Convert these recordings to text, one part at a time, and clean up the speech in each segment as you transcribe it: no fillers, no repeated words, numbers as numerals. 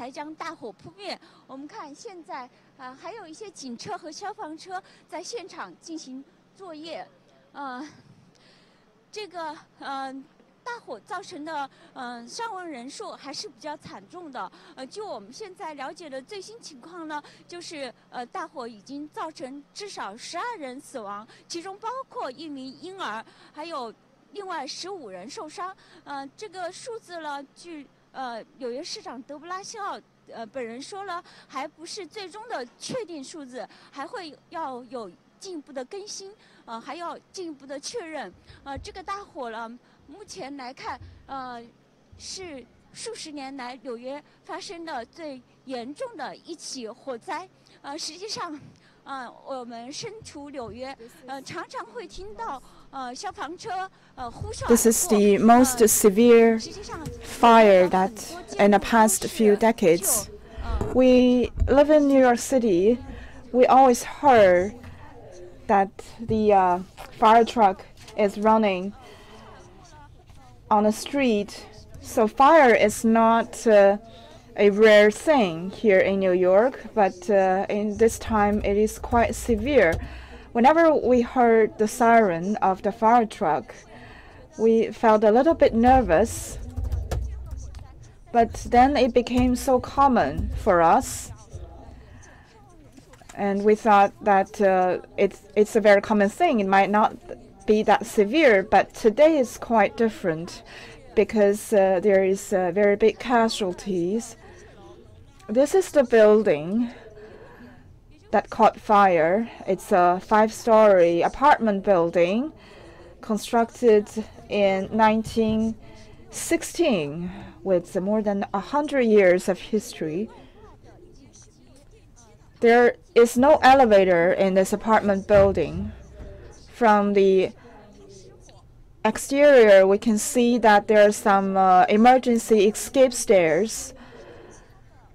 才将大火扑灭。我们看现在还有一些警车和消防车在现场进行作业。这个大火造成的伤亡人数还是比较惨重的。就我们现在了解的最新情况呢，就是大火已经造成至少12人死亡，其中包括1名婴儿，还有另外15人受伤。这个数字呢，据纽约市长德布拉西奥本人说了，还不是最终的确定数字，还会要有进一步的更新，还要进一步的确认。这个大火呢，目前来看，是数十年来纽约发生的最严重的一起火灾。实际上，我们身处纽约，常常会听到消防车呼啸而过。This is the most severe fire that in the past few decades. We live in New York City. We always heard that the fire truck is running on the street. So fire is not a rare thing here in New York, but in this time it is quite severe. Whenever we heard the siren of the fire truck, we felt a little bit nervous, but then it became so common for us. And we thought that it's a very common thing. It might not be that severe, but today is quite different because there is very big casualties. This is the building that caught fire. It's a 5-story apartment building constructed in 1916 with more than 100 years of history. There is no elevator in this apartment building. From the exterior, we can see that there are some emergency escape stairs,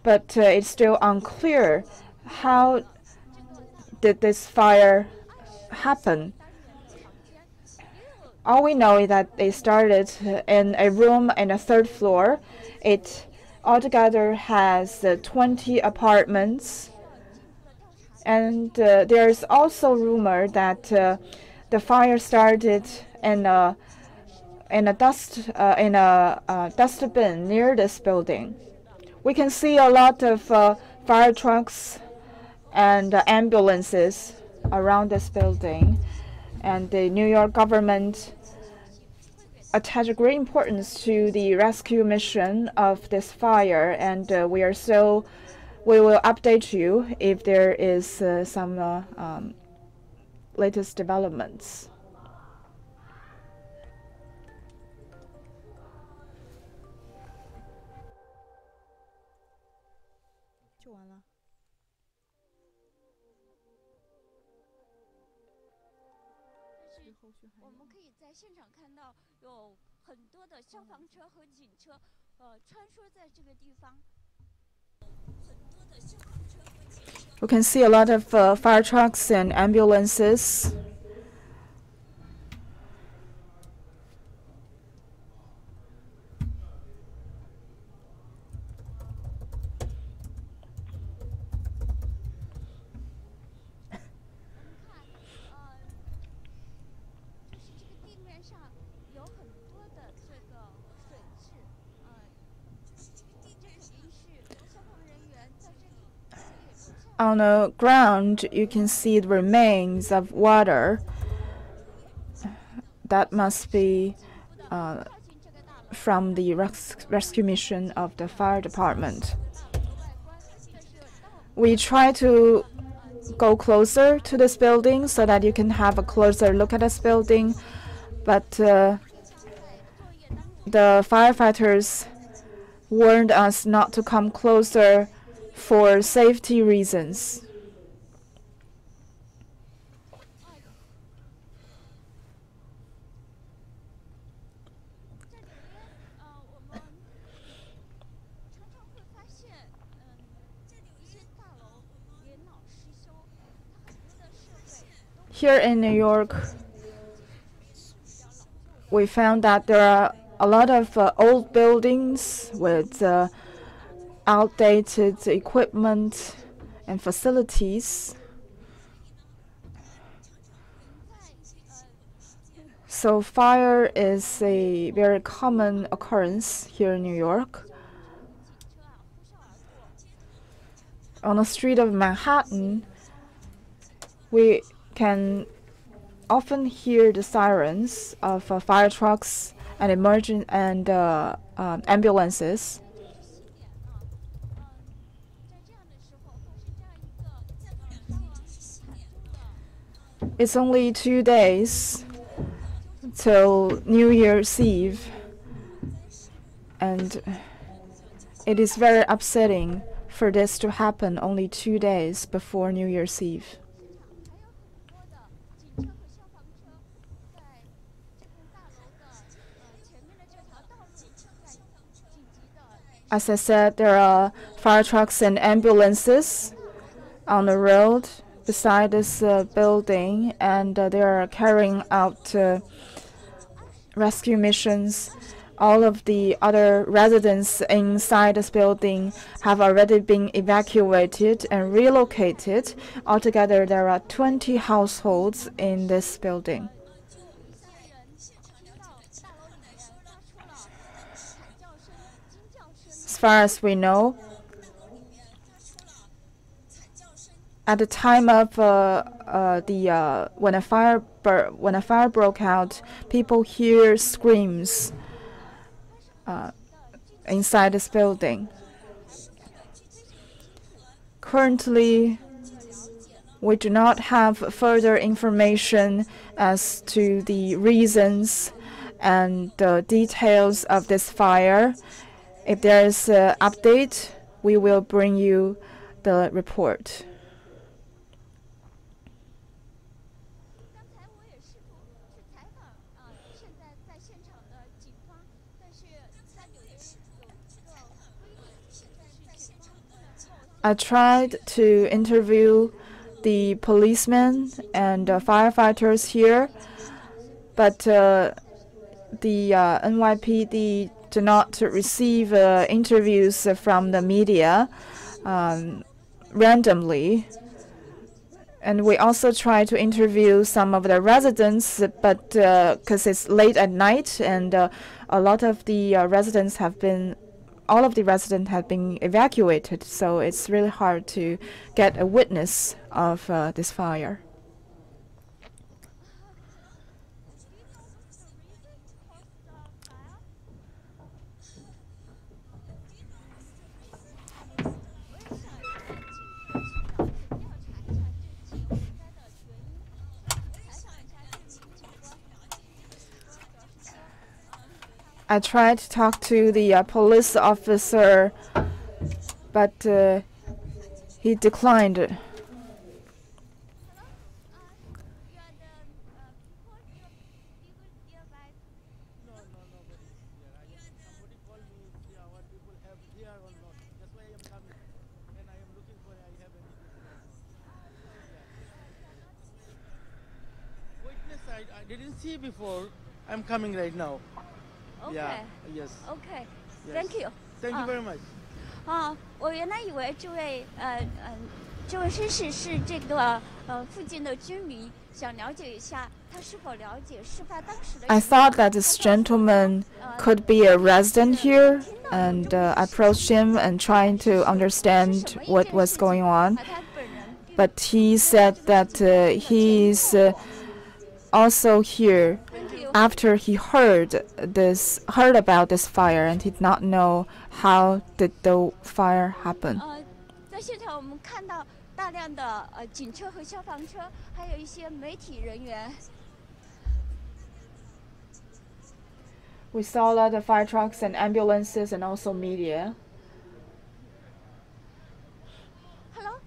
but it's still unclear how did this fire happen. All we know is that they started in a room on the 3rd floor. It altogether has 20 apartments. And there's also rumor that the fire started in a dustbin near this building. We can see a lot of fire trucks and ambulances around this building, and the New York government attached great importance to the rescue mission of this fire, and we will update you if there is some latest developments. We can see a lot of fire trucks and ambulances. On the ground, you can see the remains of water. That must be from the rescue mission of the fire department. We try to go closer to this building so that you can have a closer look at this building, but the firefighters warned us not to come closer for safety reasons. Here in New York, we found that there are a lot of old buildings with outdated equipment and facilities. So fire is a very common occurrence here in New York. On the street of Manhattan, we can often hear the sirens of fire trucks and ambulances. It's only 2 days till New Year's Eve, and it is very upsetting for this to happen only 2 days before New Year's Eve. As I said, there are fire trucks and ambulances on the road beside this building, and they are carrying out rescue missions. All of the other residents inside this building have already been evacuated and relocated. Altogether, there are 20 households in this building. As far as we know, at the time of when a fire broke out, people hear screams inside this building. Currently, we do not have further information as to the reasons and the details of this fire. If there is an update, we will bring you the report. I tried to interview the policemen and firefighters here, but the NYPD do not receive interviews from the media randomly. And we also try to interview some of the residents, but because it's late at night and a lot of the residents have been evacuated, so it's really hard to get a witness of this fire. I tried to talk to the police officer, but he declined. I didn't see before. I'm coming right now. Okay. Yeah. Yes. Okay. Yes. Thank you. Thank you very much. 我原来以为这位绅士是这个附近的居民，想了解一下他是否了解事发当时的。I thought that this gentleman could be a resident here, and I approached him and trying to understand what was going on. But he said that he's also here after he heard about this fire, and he did not know how did the fire happen. 在现场我们看到大量的警车和消防车，还有一些媒体人员。We saw a lot of fire trucks and ambulances and also media. Hello?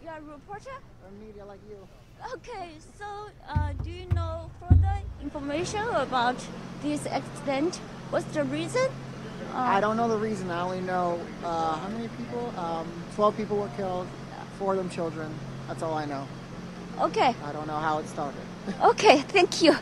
You are a reporter? I'm media like you. Okay, so do you know further information about this accident? What's the reason? I don't know the reason. I only know how many people? 12 people were killed, 4 of them children. That's all I know. Okay. I don't know how it started. OK, thank you.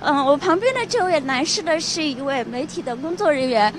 我旁边的这位男士呢是一位媒体的工作人员，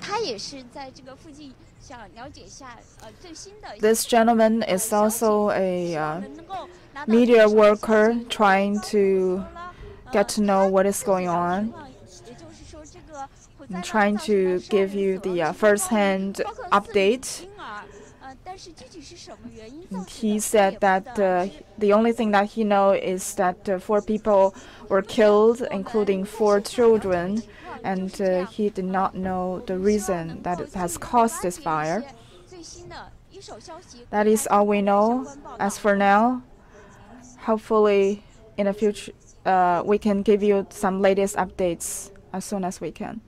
他也是在这个附近想了解一下最新的。This gentleman is also a media worker trying to get to know what is going on and trying to give you the first-hand update. And he said that the only thing that he knows is that 4 people were killed, including 4 children, and he did not know the reason that it has caused this fire. That is all we know as for now. Hopefully, in the future, we can give you some latest updates as soon as we can.